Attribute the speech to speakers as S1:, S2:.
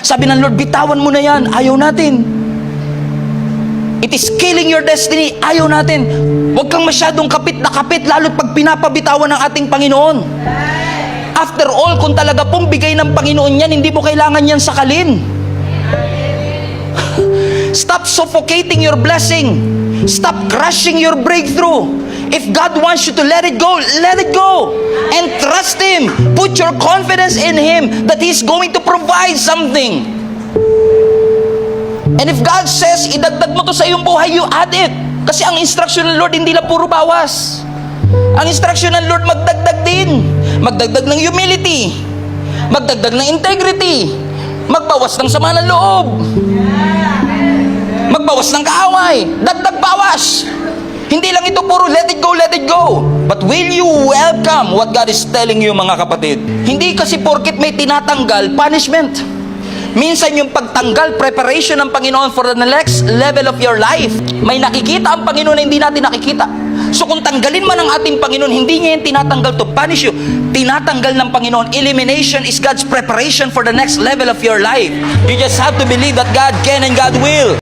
S1: Sabi ng Lord, bitawan mo na yan. Ayaw natin. It is killing your destiny. Ayaw natin. Huwag kang masyadong kapit na kapit, lalo't pag pinapabitawan ng ating Panginoon. After all, kung talaga pong bigay ng Panginoon yan, hindi mo kailangan yan sakalin. Stop suffocating your blessing. Stop crushing your breakthrough. If God wants you to let it go, let it go. And trust Him. Put your confidence in Him that He's going to provide something. And if God says, idagdag mo to sa iyong buhay, you add it. Kasi ang instruction ng Lord, hindi lang puro bawas. Ang instruction ng Lord, magdagdag din. Magdagdag ng humility. Magdagdag ng integrity. Magbawas ng sama ng loob. Magbawas ng kaaway. Dagdag bawas. Hindi lang ito puro let it go, let it go. But will you welcome what God is telling you, mga kapatid? Hindi kasi porket may tinatanggal, punishment. Minsan yung pagtanggal, preparation ng Panginoon for the next level of your life. May nakikita ang Panginoon na hindi natin nakikita. So kung tanggalin man ang ating Panginoon, hindi niya yung tinatanggal to punish you. Tinatanggal ng Panginoon. Elimination is God's preparation for the next level of your life. You just have to believe that God can and God will.